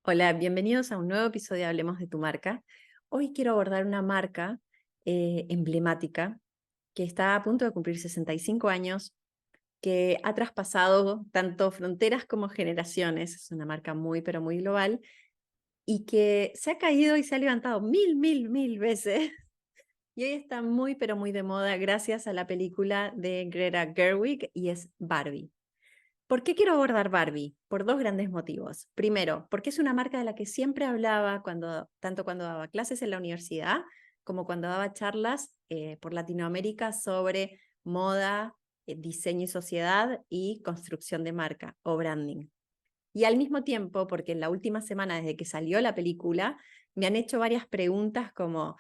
Hola, bienvenidos a un nuevo episodio de Hablemos de tu marca. Hoy quiero abordar una marca emblemática que está a punto de cumplir 65 años, que ha traspasado tanto fronteras como generaciones. Es una marca muy, pero muy global y que se ha caído y se ha levantado mil veces. Y hoy está muy, pero muy de moda gracias a la película de Greta Gerwig y es Barbie. ¿Por qué quiero abordar Barbie? Por dos grandes motivos. Primero, porque es una marca de la que siempre hablaba tanto cuando daba clases en la universidad como cuando daba charlas por Latinoamérica sobre moda, diseño y sociedad y construcción de marca o branding. Y al mismo tiempo, porque en la última semana desde que salió la película, me han hecho varias preguntas como,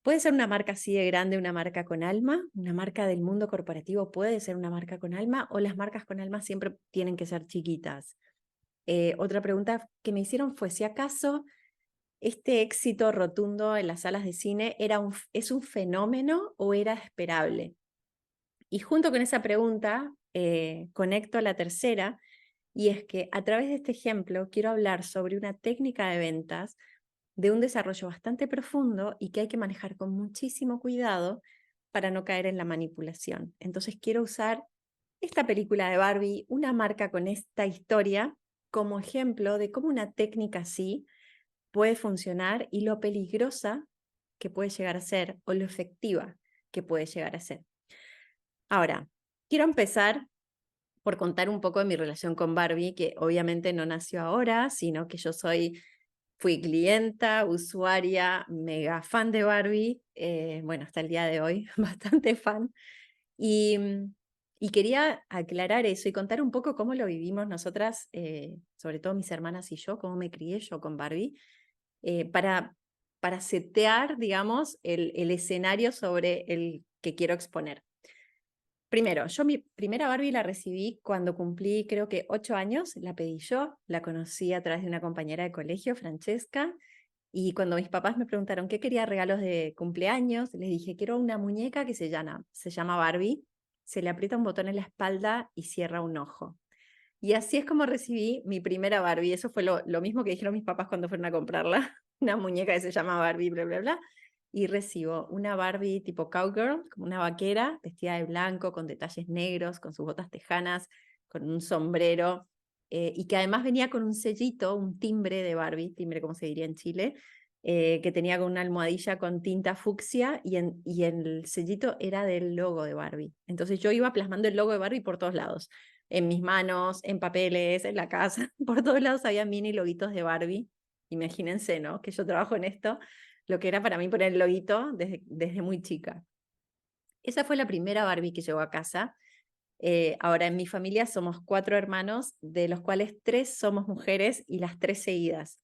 ¿puede ser una marca así de grande, una marca con alma? ¿Una marca del mundo corporativo puede ser una marca con alma? ¿O las marcas con alma siempre tienen que ser chiquitas? Otra pregunta que me hicieron fue si acaso este éxito rotundo en las salas de cine es un fenómeno o era esperable. Y junto con esa pregunta conecto a la tercera, y es que a través de este ejemplo quiero hablar sobre una técnica de ventas de un desarrollo bastante profundo y que hay que manejar con muchísimo cuidado para no caer en la manipulación. Entonces quiero usar esta película de Barbie, una marca con esta historia, como ejemplo de cómo una técnica así puede funcionar y lo peligrosa que puede llegar a ser o lo efectiva que puede llegar a ser. Ahora, quiero empezar por contar un poco de mi relación con Barbie, que obviamente no nació ahora, sino que fui clienta, usuaria, mega fan de Barbie, bueno, hasta el día de hoy, bastante fan. Y, y quería aclarar eso y contar un poco cómo lo vivimos nosotras, sobre todo mis hermanas y yo, cómo me crié yo con Barbie, eh, para, para setear, digamos, el escenario sobre el que quiero exponer. Primero, yo mi primera Barbie la recibí cuando cumplí creo que 8 años, la pedí yo, la conocí a través de una compañera de colegio, Francesca, y cuando mis papás me preguntaron qué quería regalos de cumpleaños, les dije, quiero una muñeca que se llama Barbie, se le aprieta un botón en la espalda y cierra un ojo. Y así es como recibí mi primera Barbie, eso fue lo mismo que dijeron mis papás cuando fueron a comprarla, una muñeca que se llama Barbie, bla, bla, bla, y recibo una Barbie tipo cowgirl, como una vaquera, vestida de blanco, con detalles negros, con sus botas tejanas, con un sombrero, y que además venía con un sellito, un timbre de Barbie, timbre como se diría en Chile, que tenía con una almohadilla con tinta fucsia y el sellito era del logo de Barbie. Entonces yo iba plasmando el logo de Barbie por todos lados, en mis manos, en papeles, en la casa, por todos lados había mini loguitos de Barbie. Imagínense, ¿no? Que yo trabajo en esto, lo que era para mí poner el loguito desde muy chica. Esa fue la primera Barbie que llegó a casa. Ahora, en mi familia somos 4 hermanos, de los cuales 3 somos mujeres y las 3 seguidas.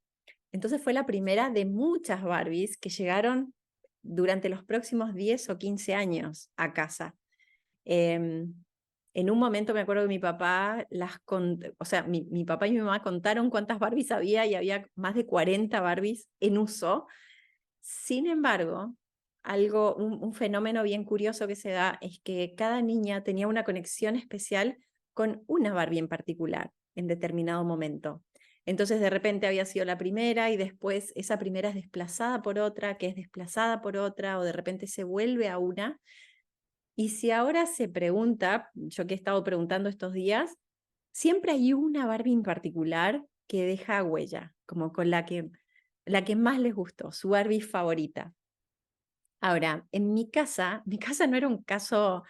Entonces fue la primera de muchas Barbies que llegaron durante los próximos 10 o 15 años a casa. Em, en un momento me acuerdo que mi papá o sea, mi papá y mi mamá contaron cuántas Barbies había y había más de 40 Barbies en uso. Sin embargo, un fenómeno bien curioso que se da es que cada niña tenía una conexión especial con una Barbie en particular en determinado momento. Entonces de repente había sido la primera y después esa primera es desplazada por otra, que es desplazada por otra, o de repente se vuelve a una. Y si ahora se pregunta, yo que he estado preguntando estos días, siempre hay una Barbie en particular que deja huella, como con la que más les gustó, su Barbie favorita. Ahora, en mi casa no era un caso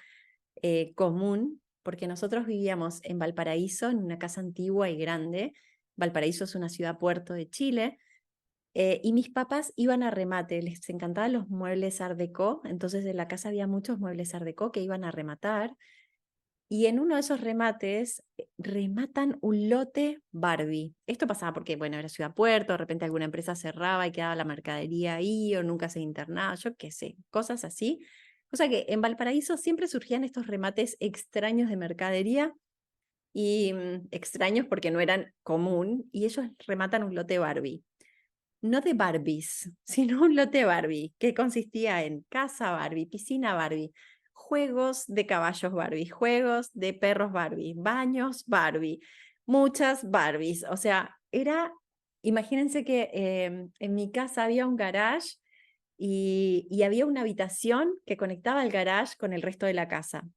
común, porque nosotros vivíamos en Valparaíso, en una casa antigua y grande. Valparaíso es una ciudad puerto de Chile, y mis papás iban a remate, les encantaban los muebles Art Deco, entonces en la casa había muchos muebles Art Deco que iban a rematar, y en uno de esos remates rematan un lote Barbie. Esto pasaba porque, bueno, era ciudad puerto, de repente alguna empresa cerraba y quedaba la mercadería ahí, o nunca se internaba, yo qué sé, cosas así. O sea que en Valparaíso siempre surgían estos remates extraños de mercadería, y extraños porque no eran común, y ellos rematan un lote Barbie no de Barbies, sino un lote Barbie, que consistía en casa Barbie, piscina Barbie, juegos de caballos Barbie, juegos de perros Barbie, baños Barbie, muchas Barbies. O sea, era Imagínense que en mi casa había un garage y había una habitación que conectaba el garage con el resto de la casa.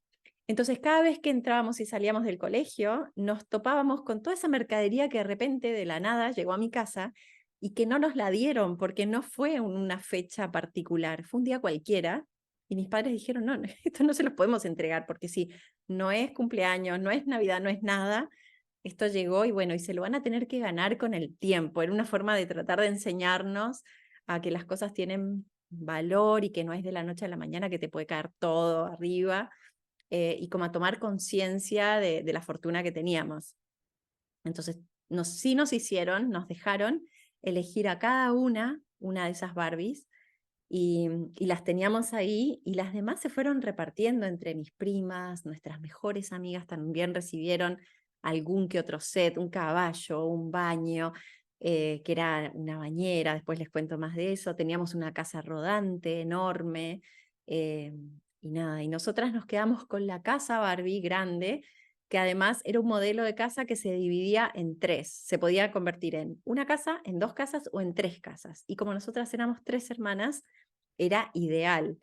Entonces, cada vez que entrábamos y salíamos del colegio, nos topábamos con toda esa mercadería que de repente, de la nada, llegó a mi casa y que no nos la dieron porque no fue una fecha particular, fue un día cualquiera. Y mis padres dijeron, no, esto no se los podemos entregar porque si no es cumpleaños, no es Navidad, no es nada, esto llegó y bueno, y se lo van a tener que ganar con el tiempo. Era una forma de tratar de enseñarnos a que las cosas tienen valor y que no es de la noche a la mañana que te puede caer todo arriba, y como a tomar conciencia de la fortuna que teníamos. Entonces, sí nos dejaron elegir a cada una de esas Barbies y las teníamos ahí y las demás se fueron repartiendo entre mis primas, nuestras mejores amigas también recibieron algún que otro set, un caballo, un baño, que era una bañera, después les cuento más de eso, teníamos una casa rodante enorme, y nada, y nosotras nos quedamos con la casa Barbie grande, que además era un modelo de casa que se dividía en tres, se podía convertir en una casa, en dos casas o en tres casas, y como nosotras éramos tres hermanas, era ideal.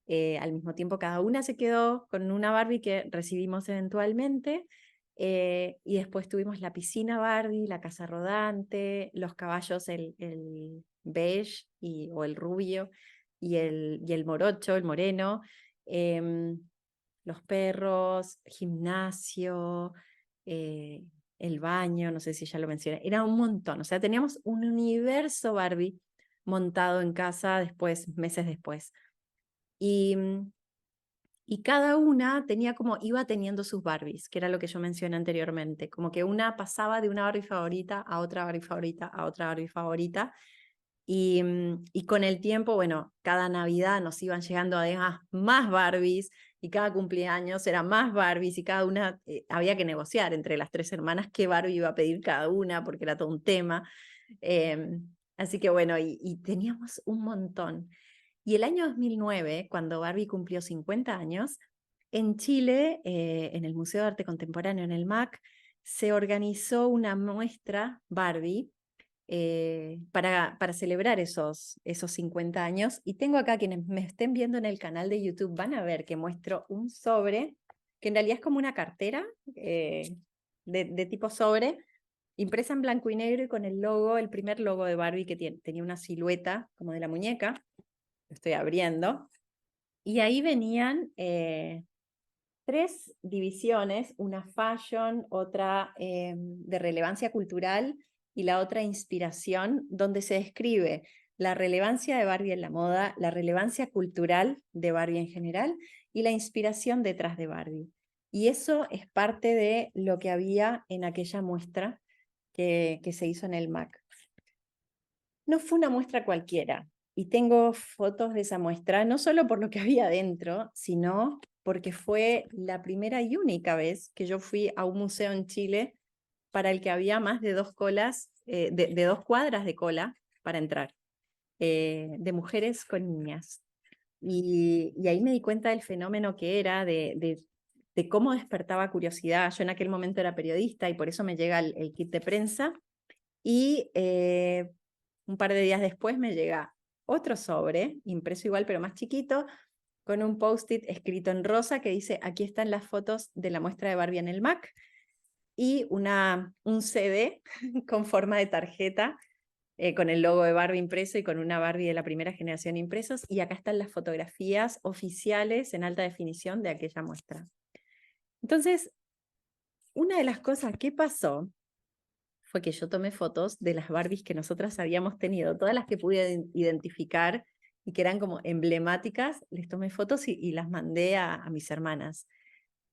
Al mismo tiempo, cada una se quedó con una Barbie que recibimos eventualmente, y después tuvimos la piscina Barbie, la casa rodante, los caballos, el beige o el rubio, y el morocho, el moreno, em, los perros, gimnasio, eh, el baño, no sé si ya lo mencioné, era un montón, o sea, teníamos un universo Barbie montado en casa después, meses después. Y, y cada una tenía como, iba teniendo sus Barbies, que era lo que yo mencioné anteriormente, como que una pasaba de una Barbie favorita a otra Barbie favorita, a otra Barbie favorita, y con el tiempo, bueno, cada Navidad nos iban llegando además más Barbies, y cada cumpleaños eran más Barbies, y cada una, había que negociar entre las tres hermanas qué Barbie iba a pedir cada una, porque era todo un tema. Así que bueno, y teníamos un montón. Y el año 2009, cuando Barbie cumplió 50 años, en Chile, en el Museo de Arte Contemporáneo, en el MAC, se organizó una muestra Barbie, para celebrar esos 50 años. Y tengo acá, quienes me estén viendo en el canal de YouTube, van a ver que muestro un sobre, que en realidad es como una cartera, de tipo sobre, impresa en blanco y negro y con el logo, el primer logo de Barbie que tenía una silueta como de la muñeca. Lo estoy abriendo. Y ahí venían tres divisiones, una fashion, otra de relevancia cultural y la otra inspiración, donde se describe la relevancia de Barbie en la moda, la relevancia cultural de Barbie en general y la inspiración detrás de Barbie. Y eso es parte de lo que había en aquella muestra que se hizo en el MAC. No fue una muestra cualquiera, y tengo fotos de esa muestra, no solo por lo que había dentro, sino porque fue la primera y única vez que yo fui a un museo en Chile para el que había más de dos colas, de 2 cuadras de cola para entrar, de mujeres con niñas. Y ahí me di cuenta del fenómeno que era, de cómo despertaba curiosidad. Yo en aquel momento era periodista y por eso me llega el kit de prensa. Y un par de días después me llega otro sobre, impreso igual pero más chiquito, con un post-it escrito en rosa que dice: aquí están las fotos de la muestra de Barbie en el MAC, y un CD con forma de tarjeta, con el logo de Barbie impreso y con una Barbie de la primera generación impresos, y acá están las fotografías oficiales en alta definición de aquella muestra. Entonces, una de las cosas que pasó fue que yo tomé fotos de las Barbies que nosotras habíamos tenido, todas las que pude identificar y que eran como emblemáticas, les tomé fotos y las mandé a mis hermanas.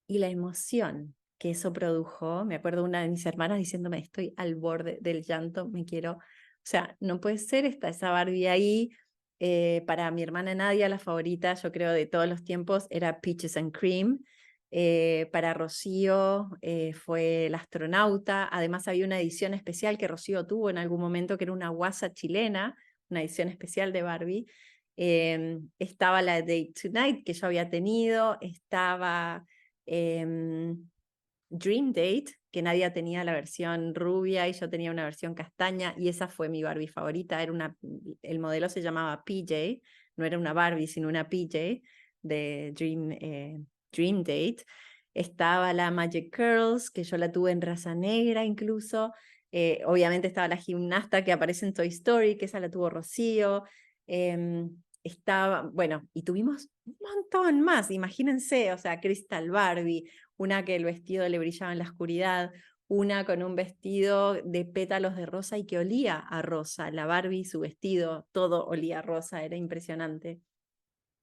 Y la emoción que eso produjo, me acuerdo una de mis hermanas diciéndome: estoy al borde del llanto, me quiero, o sea, no puede ser, está esa Barbie ahí. Para mi hermana Nadia, la favorita, yo creo, de todos los tiempos, era Peaches and Cream. Para Rocío, fue la astronauta. Además había una edición especial que Rocío tuvo en algún momento, que era una guasa chilena, una edición especial de Barbie. Estaba la Day Tonight que yo había tenido, estaba Dream Date, que Nadia tenía la versión rubia y yo tenía una versión castaña, y esa fue mi Barbie favorita. El modelo se llamaba PJ, no era una Barbie, sino una PJ de Dream Date. Estaba la Magic Curls, que yo la tuve en raza negra incluso. Obviamente estaba la gimnasta que aparece en Toy Story, que esa la tuvo Rocío. Bueno, y tuvimos un montón más, imagínense, o sea, Crystal Barbie, una que el vestido le brillaba en la oscuridad, una con un vestido de pétalos de rosa y que olía a rosa, la Barbie, su vestido, todo olía a rosa, era impresionante.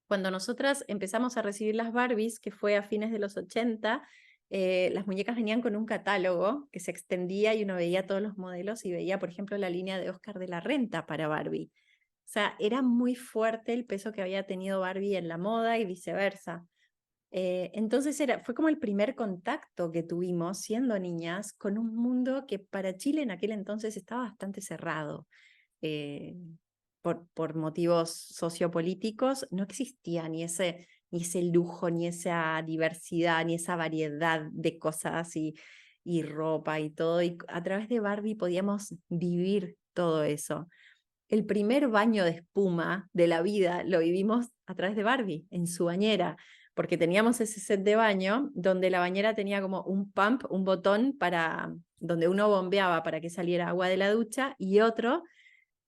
Cuando nosotras empezamos a recibir las Barbies, que fue a fines de los 80, las muñecas venían con un catálogo que se extendía y uno veía todos los modelos y veía, por ejemplo, la línea de Oscar de la Renta para Barbie. O sea, era muy fuerte el peso que había tenido Barbie en la moda y viceversa. Entonces fue como el primer contacto que tuvimos siendo niñas con un mundo que para Chile en aquel entonces estaba bastante cerrado. Por motivos sociopolíticos, no existía ni ese lujo, ni esa diversidad, ni esa variedad de cosas y ropa y todo. Y a través de Barbie podíamos vivir todo eso. El primer baño de espuma de la vida lo vivimos a través de Barbie, en su bañera, porque teníamos ese set de baño donde la bañera tenía como un pump, un botón para donde uno bombeaba para que saliera agua de la ducha y otro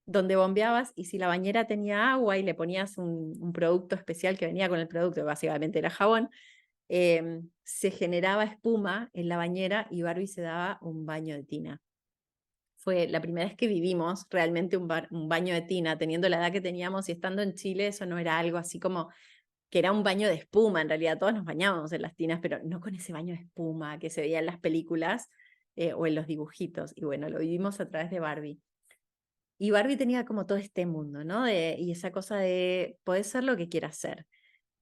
donde bombeabas y si la bañera tenía agua y le ponías un producto especial que venía con el producto, que básicamente era jabón, se generaba espuma en la bañera y Barbie se daba un baño de tina. Fue la primera vez que vivimos realmente un baño de tina, teniendo la edad que teníamos y estando en Chile, eso no era algo así como que era un baño de espuma, en realidad todos nos bañábamos en las tinas, pero no con ese baño de espuma que se veía en las películas o en los dibujitos. Y bueno, lo vivimos a través de Barbie. Y Barbie tenía como todo este mundo, ¿no? Y esa cosa de poder ser lo que quieras ser.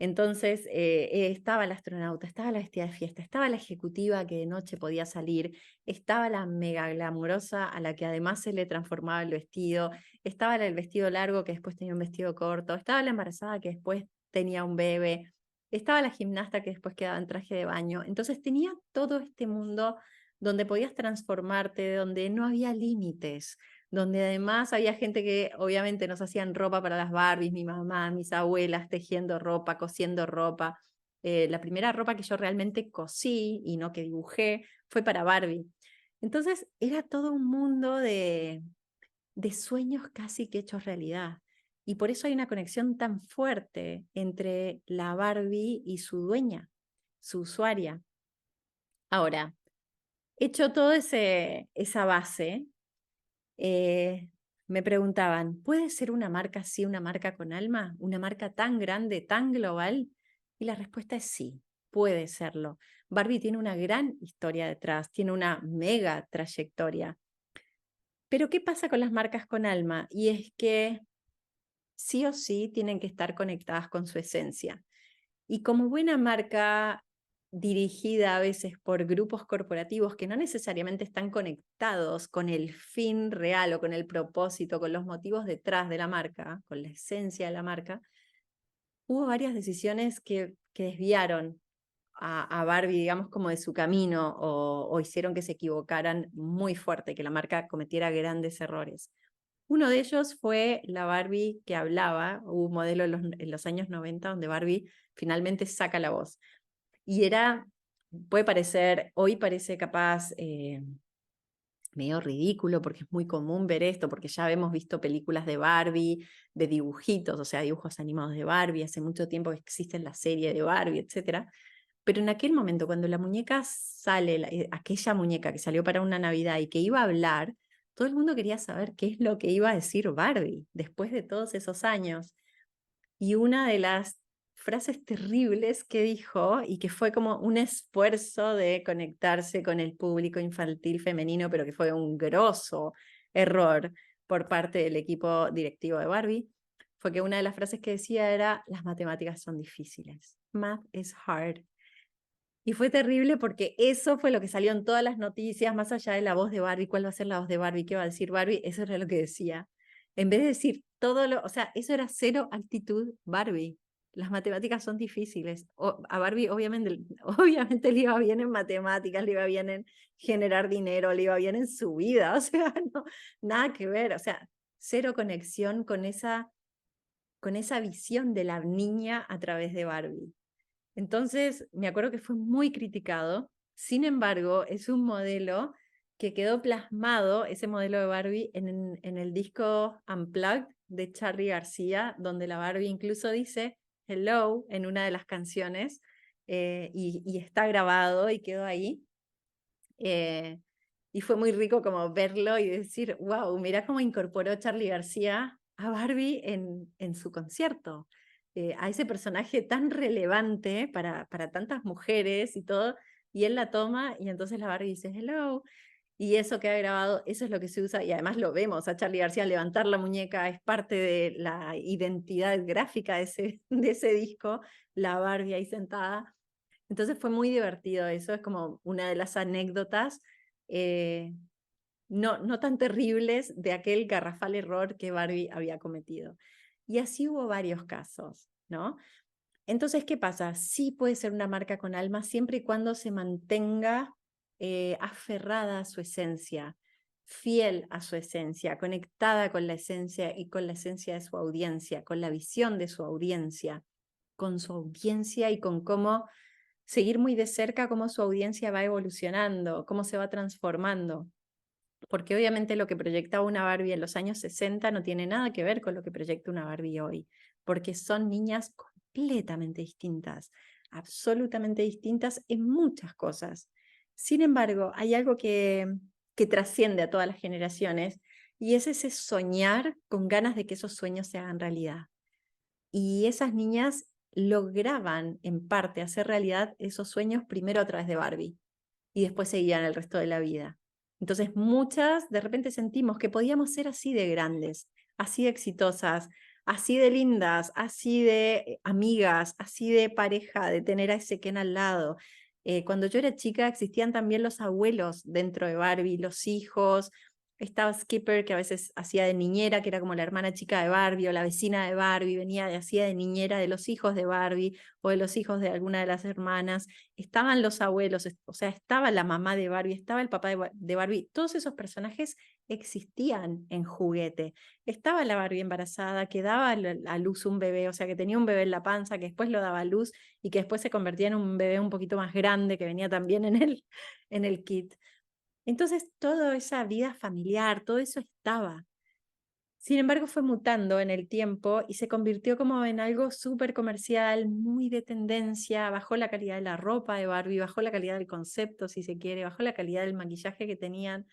Entonces estaba la astronauta, estaba la vestida de fiesta, estaba la ejecutiva que de noche podía salir, estaba la mega glamurosa a la que además se le transformaba el vestido, estaba el vestido largo que después tenía un vestido corto, estaba la embarazada que después tenía un bebé, estaba la gimnasta que después quedaba en traje de baño. Entonces tenía todo este mundo donde podías transformarte, donde no había límites, donde además había gente que obviamente nos hacían ropa para las Barbies, mi mamá, mis abuelas tejiendo ropa, cosiendo ropa. La primera ropa que yo realmente cosí y no que dibujé fue para Barbie. Entonces era todo un mundo de sueños casi que hechos realidad. Y por eso hay una conexión tan fuerte entre la Barbie y su dueña, su usuaria. Ahora, hecho toda esa base, me preguntaban, ¿puede ser una marca así, una marca con alma? ¿Una marca tan grande, tan global? Y la respuesta es sí, puede serlo. Barbie tiene una gran historia detrás, tiene una mega trayectoria. Pero ¿qué pasa con las marcas con alma? Y es que sí o sí tienen que estar conectadas con su esencia. Y como buena marca dirigida a veces por grupos corporativos que no necesariamente están conectados con el fin real o con el propósito, con los motivos detrás de la marca, con la esencia de la marca, hubo varias decisiones que desviaron a Barbie, digamos, como de su camino o hicieron que se equivocaran muy fuerte, que la marca cometiera grandes errores. Uno de ellos fue la Barbie que hablaba, hubo un modelo en los años 90 donde Barbie finalmente saca la voz. Y puede parecer, hoy parece capaz medio ridículo porque es muy común ver esto, porque ya hemos visto películas de Barbie, de dibujitos, o sea, dibujos animados de Barbie, hace mucho tiempo que existe la serie de Barbie, etc. Pero en aquel momento, cuando la muñeca sale, aquella muñeca que salió para una Navidad y que iba a hablar, todo el mundo quería saber qué es lo que iba a decir Barbie después de todos esos años. Y una de las frases terribles que dijo y que fue como un esfuerzo de conectarse con el público infantil femenino, pero que fue un grosso error por parte del equipo directivo de Barbie, fue que una de las frases que decía era: las matemáticas son difíciles. Math is hard. Y fue terrible porque eso fue lo que salió en todas las noticias, más allá de la voz de Barbie, cuál va a ser la voz de Barbie, qué va a decir Barbie, eso era lo que decía. En vez de decir todo o sea, eso era cero actitud Barbie. las matemáticas son difíciles. A Barbie obviamente le iba bien en matemáticas, le iba bien en generar dinero, le iba bien en su vida, o sea, no, nada que ver, o sea, cero conexión con esa visión de la niña a través de Barbie. Entonces, me acuerdo que fue muy criticado, sin embargo, es un modelo que quedó plasmado, ese modelo de Barbie, en el disco Unplugged de Charly García, donde la Barbie incluso dice hello en una de las canciones, y está grabado y quedó ahí. Y fue muy rico como verlo y decir, wow, mirá cómo incorporó Charly García a Barbie en su concierto, a ese personaje tan relevante para tantas mujeres y todo, y él la toma y entonces la Barbie dice hello, y eso queda grabado, eso es lo que se usa, y además lo vemos a Charly García levantar la muñeca, es parte de la identidad gráfica de ese disco, la Barbie ahí sentada. Entonces fue muy divertido eso, es como una de las anécdotas eh, no tan terribles de aquel garrafal error que Barbie había cometido. Y así hubo varios casos, ¿no? Entonces, ¿qué pasa? Sí puede ser una marca con alma siempre y cuando se mantenga aferrada a su esencia, fiel a su esencia, conectada con la esencia y con la esencia de su audiencia, con la visión de su audiencia, con su audiencia y con cómo seguir muy de cerca cómo su audiencia va evolucionando, cómo se va transformando. Porque obviamente lo que proyectaba una Barbie en los años 60 no tiene nada que ver con lo que proyecta una Barbie hoy, porque son niñas completamente distintas, absolutamente distintas en muchas cosas. Sin embargo, hay algo que trasciende a todas las generaciones y es ese soñar con ganas de que esos sueños se hagan realidad. Y esas niñas lograban en parte hacer realidad esos sueños primero a través de Barbie y después seguían el resto de la vida. Entonces muchas de repente sentimos que podíamos ser así de grandes, así de exitosas, así de lindas, así de amigas, así de pareja, de tener a ese Ken al lado. Cuando yo era chica existían también los abuelos dentro de Barbie, los hijos. Estaba Skipper, que a veces hacía de niñera, que era como la hermana chica de Barbie, o la vecina de Barbie, hacía de niñera de los hijos de Barbie, o de los hijos de alguna de las hermanas. Estaban los abuelos, o sea, estaba la mamá de Barbie, estaba el papá de Barbie. Todos esos personajes existían en juguete. Estaba la Barbie embarazada, que daba a luz un bebé, o sea, que tenía un bebé en la panza, que después lo daba a luz y que después se convertía en un bebé un poquito más grande, que venía también en el kit. Entonces, toda esa vida familiar, todo eso estaba. Sin embargo, fue mutando en el tiempo y se convirtió como en algo súper comercial, muy de tendencia, bajó la calidad de la ropa de Barbie, bajó la calidad del concepto, si se quiere, bajó la calidad del maquillaje que tenían.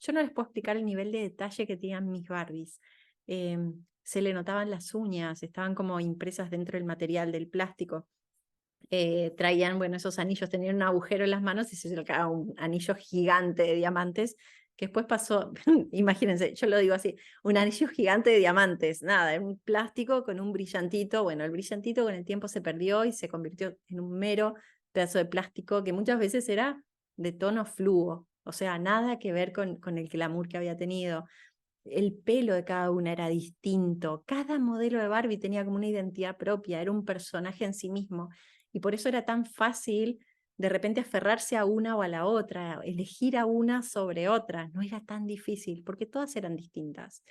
Yo no les puedo explicar el nivel de detalle que tenían mis Barbies. Se le notaban las uñas, estaban como impresas dentro del material, del plástico. Traían, bueno, esos anillos, tenían un agujero en las manos y se sacaba un anillo gigante de diamantes, que después pasó, imagínense, yo lo digo así, un anillo gigante de diamantes, nada, era un plástico con un brillantito, bueno, el brillantito con el tiempo se perdió y se convirtió en un mero pedazo de plástico que muchas veces era de tono fluo, o sea, nada que ver con el glamour que había tenido. El pelo de cada una era distinto, cada modelo de Barbie tenía como una identidad propia, era un personaje en sí mismo, y por eso era tan fácil de repente aferrarse a una o a la otra, elegir a una sobre otra, no era tan difícil, porque todas eran distintas.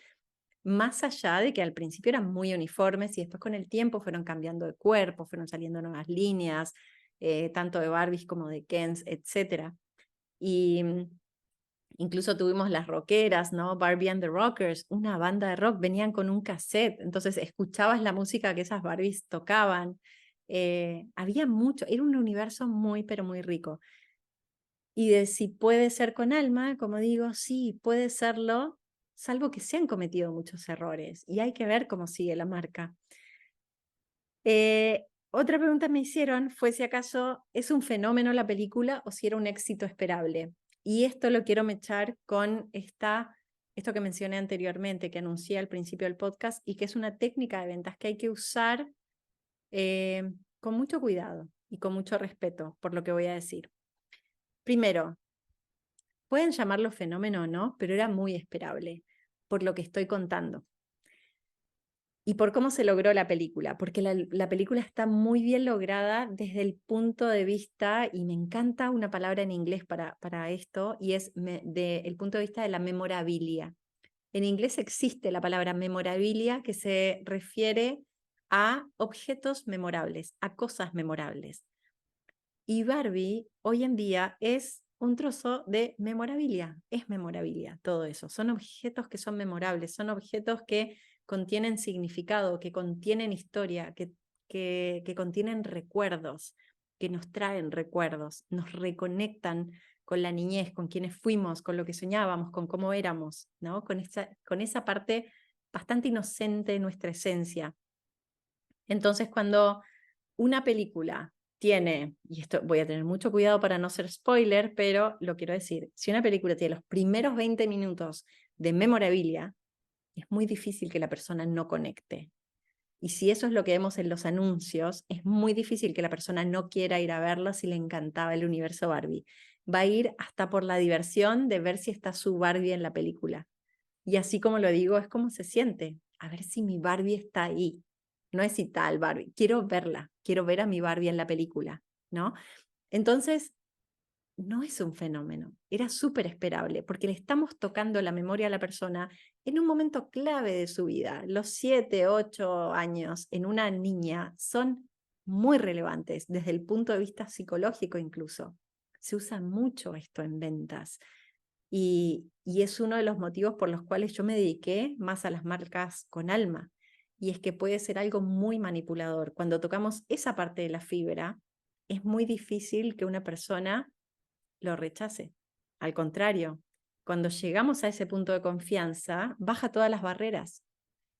Más allá de que al principio eran muy uniformes y después con el tiempo fueron cambiando de cuerpo, fueron saliendo nuevas líneas, tanto de Barbies como de Kens, etc. Y incluso tuvimos las rockeras, ¿no? Barbie and the Rockers, una banda de rock, venían con un cassette, entonces escuchabas la música que esas Barbies tocaban. Había mucho, era un universo muy, pero muy rico. Y de si puede ser con alma, como digo, sí, puede serlo, salvo que se han cometido muchos errores y hay que ver cómo sigue la marca. Otra pregunta me hicieron fue si acaso es un fenómeno la película o si era un éxito esperable. Y esto lo quiero mechar con esto que mencioné anteriormente, que anuncié al principio del podcast, y que es una técnica de ventas que hay que usar con mucho cuidado y con mucho respeto por lo que voy a decir. Primero, pueden llamarlo fenómeno o no, pero era muy esperable por lo que estoy contando. y por cómo se logró la película, porque la película está muy bien lograda desde el punto de vista, y me encanta una palabra en inglés para esto, y es el punto de vista de la memorabilia. En inglés existe la palabra memorabilia que se refiere a objetos memorables, a cosas memorables. Y Barbie hoy en día es un trozo de memorabilia, es memorabilia todo eso. Son objetos que son memorables, son objetos que contienen significado, que contienen historia, que contienen recuerdos, que nos traen recuerdos, nos reconectan con la niñez, con quienes fuimos, con lo que soñábamos, con cómo éramos, ¿no? Con esa parte bastante inocente de nuestra esencia. Entonces, cuando una película tiene, y esto voy a tener mucho cuidado para no ser spoiler, pero lo quiero decir, si una película tiene los primeros 20 minutos de memorabilia, es muy difícil que la persona no conecte. Y si eso es lo que vemos en los anuncios, es muy difícil que la persona no quiera ir a verla si le encantaba el universo Barbie. Va a ir hasta por la diversión de ver si está su Barbie en la película. Y así como lo digo, es como se siente. A ver si mi Barbie está ahí. No es si tal Barbie. Quiero verla. Quiero ver a mi Barbie en la película, ¿no? Entonces, no es un fenómeno. Era súper esperable porque le estamos tocando la memoria a la persona en un momento clave de su vida. Los 7, 8 años en una niña son muy relevantes desde el punto de vista psicológico incluso. Se usa mucho esto en ventas. Y es uno de los motivos por los cuales yo me dediqué más a las marcas con alma. Y es que puede ser algo muy manipulador. Cuando tocamos esa parte de la fibra, es muy difícil que una persona lo rechace. Al contrario, cuando llegamos a ese punto de confianza, baja todas las barreras.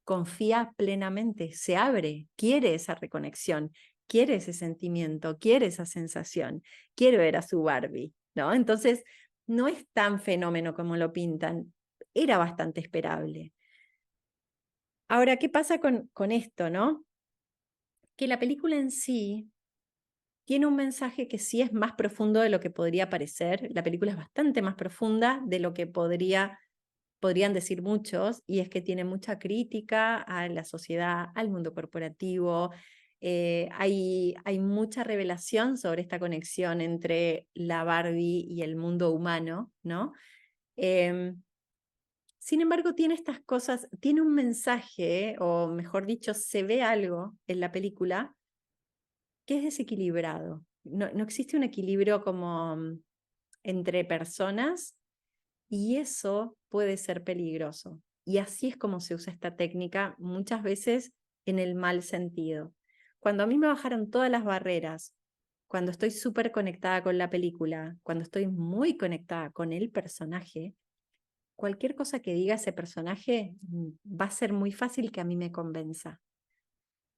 Confía plenamente, se abre, quiere esa reconexión, quiere ese sentimiento, quiere esa sensación, quiere ver a su Barbie, ¿no? Entonces, no es tan fenómeno como lo pintan, era bastante esperable. Ahora, ¿qué pasa con esto, no? Que la película en sí tiene un mensaje que sí es más profundo de lo que podría parecer. La película es bastante más profunda de lo que podrían decir muchos, y es que tiene mucha crítica a la sociedad, al mundo corporativo. Hay mucha revelación sobre esta conexión entre la Barbie y el mundo humano, ¿no? Sin embargo, tiene estas cosas, tiene un mensaje, o mejor dicho, se ve algo en la película que es desequilibrado. No existe un equilibrio como entre personas, y eso puede ser peligroso. Y así es como se usa esta técnica muchas veces en el mal sentido. Cuando a mí me bajaron todas las barreras, cuando estoy súper conectada con la película, cuando estoy muy conectada con el personaje, cualquier cosa que diga ese personaje va a ser muy fácil que a mí me convenza.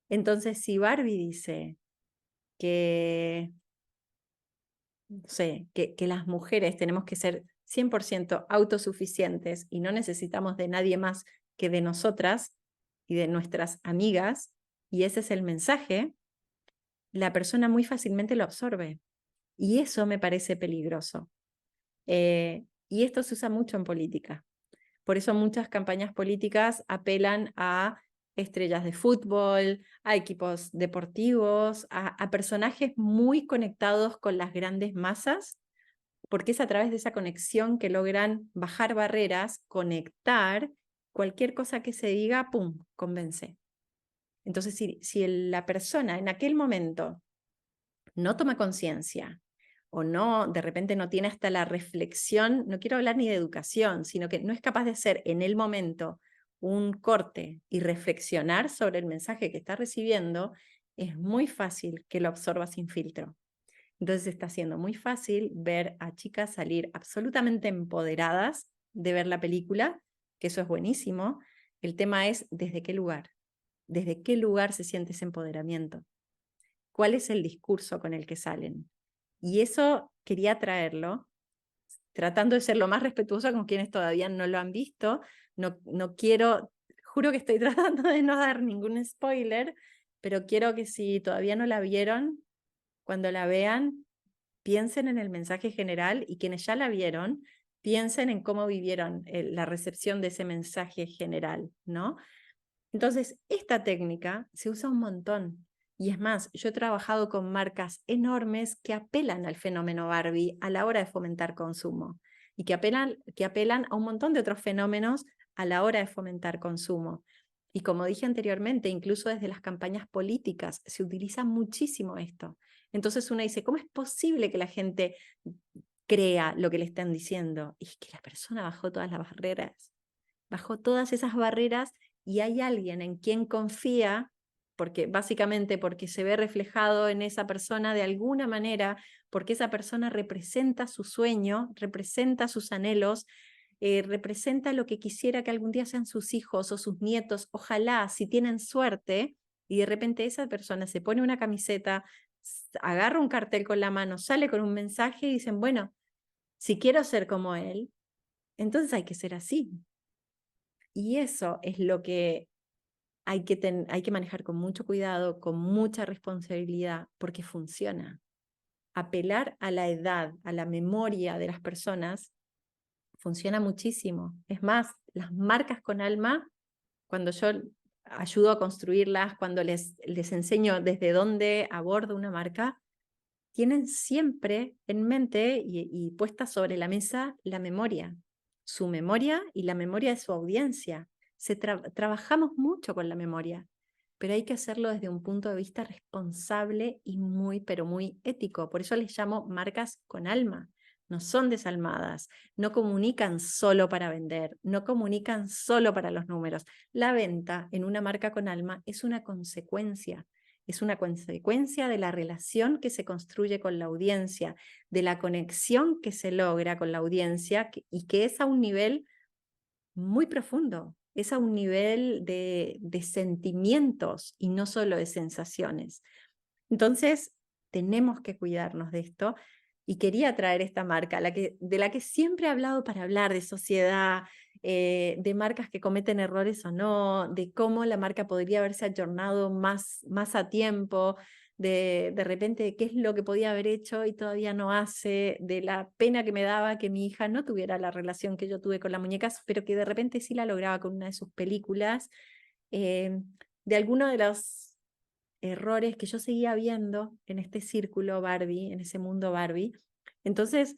Entonces, si Barbie dice que, no sé, que las mujeres tenemos que ser 100% autosuficientes y no necesitamos de nadie más que de nosotras y de nuestras amigas, y ese es el mensaje, la persona muy fácilmente lo absorbe. Y eso me parece peligroso. Y esto se usa mucho en política. Por eso muchas campañas políticas apelan a estrellas de fútbol, a equipos deportivos, a personajes muy conectados con las grandes masas, porque es a través de esa conexión que logran bajar barreras, conectar, cualquier cosa que se diga, ¡pum!, convence. Entonces, si la persona en aquel momento no toma conciencia, o no, de repente no tiene hasta la reflexión, no quiero hablar ni de educación, sino que no es capaz de hacer en el momento un corte y reflexionar sobre el mensaje que está recibiendo, es muy fácil que lo absorba sin filtro. Entonces está siendo muy fácil ver a chicas salir absolutamente empoderadas de ver la película, que eso es buenísimo. El tema es desde qué lugar se siente ese empoderamiento, cuál es el discurso con el que salen. Y eso quería traerlo, tratando de ser lo más respetuosa con quienes todavía no lo han visto. No quiero, juro que estoy tratando de no dar ningún spoiler, pero quiero que si todavía no la vieron, cuando la vean, piensen en el mensaje general, y quienes ya la vieron, piensen en cómo vivieron la recepción de ese mensaje general, ¿no? Entonces, esta técnica se usa un montón. Y es más, yo he trabajado con marcas enormes que apelan al fenómeno Barbie a la hora de fomentar consumo y que apelan a un montón de otros fenómenos a la hora de fomentar consumo. Y como dije anteriormente, incluso desde las campañas políticas se utiliza muchísimo esto. Entonces uno dice, ¿cómo es posible que la gente crea lo que le están diciendo? Y es que la persona bajó todas esas barreras y hay alguien en quien confía, porque básicamente porque se ve reflejado en esa persona de alguna manera, porque esa persona representa su sueño, representa sus anhelos, representa lo que quisiera que algún día sean sus hijos o sus nietos, ojalá, si tienen suerte, y de repente esa persona se pone una camiseta, agarra un cartel con la mano, sale con un mensaje y dicen, bueno, si quiero ser como él, entonces hay que ser así. Y eso es lo que hay que manejar con mucho cuidado, con mucha responsabilidad, porque funciona. Apelar a la edad, a la memoria de las personas, funciona muchísimo. Es más, las marcas con alma, cuando yo ayudo a construirlas, cuando les enseño desde dónde abordo una marca, tienen siempre en mente y puesta sobre la mesa la memoria, su memoria y la memoria de su audiencia. Trabajamos mucho con la memoria, pero hay que hacerlo desde un punto de vista responsable y muy, pero muy ético. Por eso les llamo marcas con alma. No son desalmadas, no comunican solo para vender, no comunican solo para los números. La venta en una marca con alma es una consecuencia de la relación que se construye con la audiencia, de la conexión que se logra con la audiencia y que es a un nivel muy profundo, es a un nivel de sentimientos y no solo de sensaciones. Entonces, tenemos que cuidarnos de esto y quería traer esta marca, de la que siempre he hablado para hablar de sociedad, de marcas que cometen errores o no, de cómo la marca podría haberse ayornado más a tiempo, de repente qué es lo que podía haber hecho y todavía no hace, de la pena que me daba que mi hija no tuviera la relación que yo tuve con las muñecas, pero que de repente sí la lograba con una de sus películas, de alguno de los errores que yo seguía viendo en este círculo Barbie, en ese mundo Barbie. Entonces,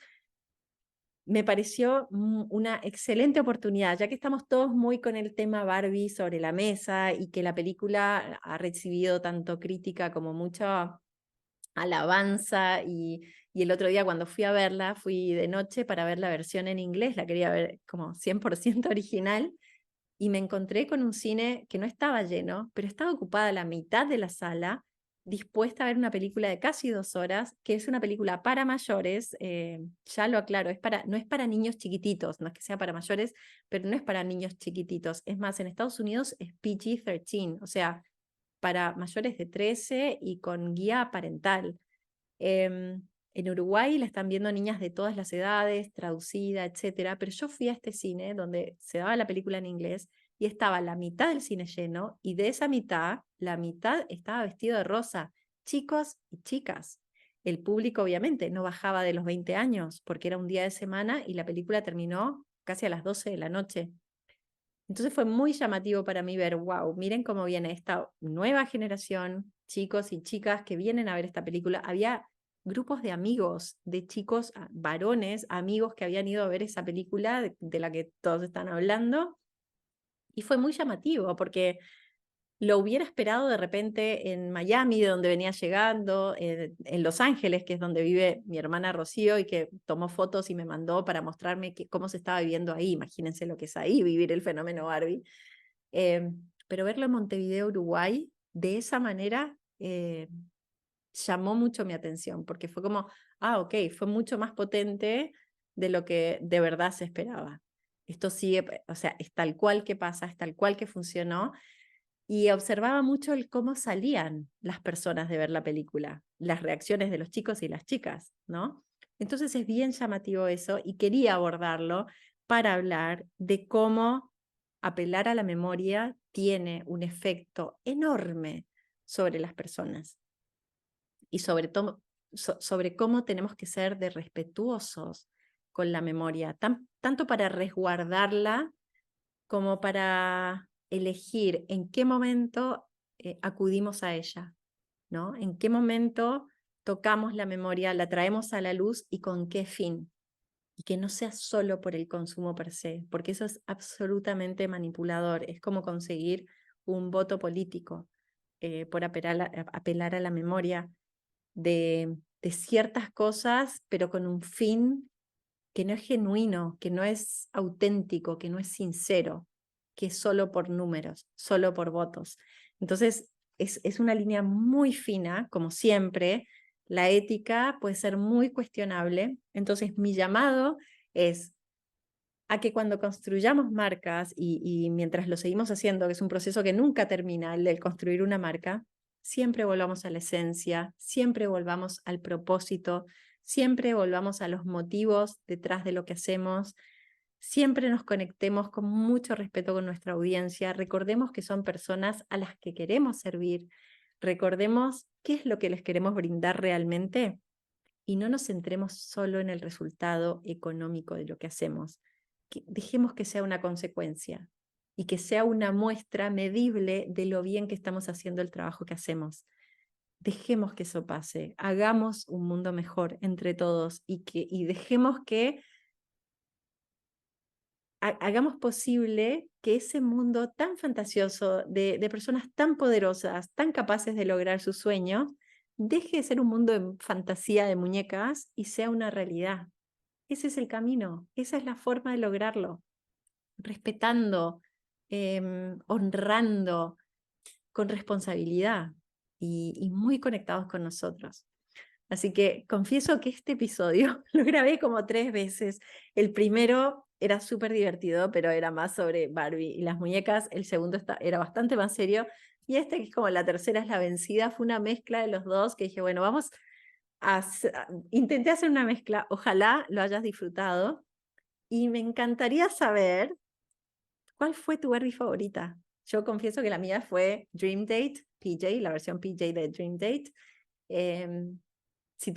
me pareció una excelente oportunidad, ya que estamos todos muy con el tema Barbie sobre la mesa y que la película ha recibido tanto crítica como mucha alabanza y el otro día cuando fui a verla, fui de noche para ver la versión en inglés, la quería ver como 100% original, y me encontré con un cine que no estaba lleno, pero estaba ocupada la mitad de la sala, dispuesta a ver una película de casi 2 horas, que es una película para mayores, ya lo aclaro, no es para niños chiquititos, no es que sea para mayores, pero no es para niños chiquititos. Es más, en Estados Unidos es PG-13, o sea, para mayores de 13 y con guía parental. En Uruguay la están viendo niñas de todas las edades, traducida, etcétera, pero yo fui a este cine donde se daba la película en inglés y estaba la mitad del cine lleno y de esa mitad, la mitad estaba vestido de rosa, chicos y chicas. El público obviamente no bajaba de los 20 años porque era un día de semana y la película terminó casi a las 12 de la noche. Entonces fue muy llamativo para mí ver, wow, miren cómo viene esta nueva generación, chicos y chicas que vienen a ver esta película. Había grupos de amigos, de chicos, varones, amigos que habían ido a ver esa película de la que todos están hablando. Y fue muy llamativo porque lo hubiera esperado de repente en Miami, de donde venía llegando, en Los Ángeles, que es donde vive mi hermana Rocío y que tomó fotos y me mandó para mostrarme cómo se estaba viviendo ahí. Imagínense lo que es ahí, vivir el fenómeno Barbie. Pero verlo en Montevideo, Uruguay, de esa manera, llamó mucho mi atención, porque fue como, ok, fue mucho más potente de lo que de verdad se esperaba. Esto sigue, o sea, es tal cual que pasa, es tal cual que funcionó, y observaba mucho el cómo salían las personas de ver la película, las reacciones de los chicos y las chicas, ¿no? Entonces es bien llamativo eso y quería abordarlo para hablar de cómo apelar a la memoria tiene un efecto enorme sobre las personas y sobre todo sobre cómo tenemos que ser de respetuosos con la memoria, tanto para resguardarla como para elegir en qué momento acudimos a ella, ¿no? En qué momento tocamos la memoria, la traemos a la luz y con qué fin. Y que no sea solo por el consumo per se, porque eso es absolutamente manipulador. Es como conseguir un voto político por apelar a la memoria de ciertas cosas, pero con un fin que no es genuino, que no es auténtico, que no es sincero, que es solo por números, solo por votos. Entonces, es una línea muy fina, como siempre. La ética puede ser muy cuestionable. Entonces, mi llamado es a que cuando construyamos marcas, y mientras lo seguimos haciendo, que es un proceso que nunca termina, el de construir una marca, siempre volvamos a la esencia, siempre volvamos al propósito, siempre volvamos a los motivos detrás de lo que hacemos, siempre nos conectemos con mucho respeto con nuestra audiencia, recordemos que son personas a las que queremos servir, recordemos qué es lo que les queremos brindar realmente y no nos centremos solo en el resultado económico de lo que hacemos. Dejemos que sea una consecuencia y que sea una muestra medible de lo bien que estamos haciendo el trabajo que hacemos. Dejemos que eso pase, hagamos un mundo mejor entre todos y dejemos que hagamos posible que ese mundo tan fantasioso de personas tan poderosas, tan capaces de lograr sus sueños, deje de ser un mundo de fantasía de muñecas y sea una realidad. Ese es el camino, esa es la forma de lograrlo, respetando, honrando, con responsabilidad y muy conectados con nosotros. Así que confieso que este episodio lo grabé como 3 veces. El primero era súper divertido, pero era más sobre Barbie y las muñecas. El segundo era bastante más serio. Y este, que es como la tercera es la vencida, fue una mezcla de los dos que dije, bueno, vamos intenté hacer una mezcla. Ojalá lo hayas disfrutado. Y me encantaría saber cuál fue tu Barbie favorita. Yo confieso que la mía fue Dream Date, PJ, la versión PJ de Dream Date. Si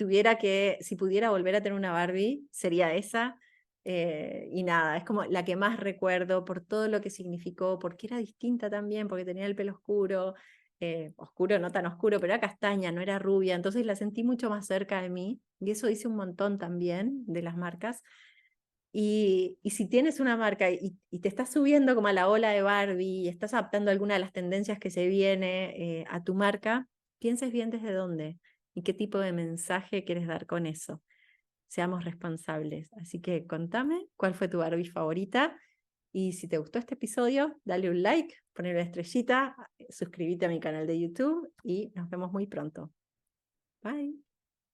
pudiera volver a tener una Barbie, sería esa. Y nada, es como la que más recuerdo por todo lo que significó, porque era distinta también, porque tenía el pelo oscuro, oscuro, no tan oscuro, pero era castaña, no era rubia, entonces la sentí mucho más cerca de mí, y eso dice un montón también de las marcas. Y si tienes una marca y te estás subiendo como a la ola de Barbie y estás adaptando alguna de las tendencias que se viene a tu marca, pienses bien desde dónde y qué tipo de mensaje quieres dar con eso. Seamos responsables. Así que contame cuál fue tu Barbie favorita y si te gustó este episodio, dale un like, ponle una estrellita, suscríbete a mi canal de YouTube y nos vemos muy pronto. Bye.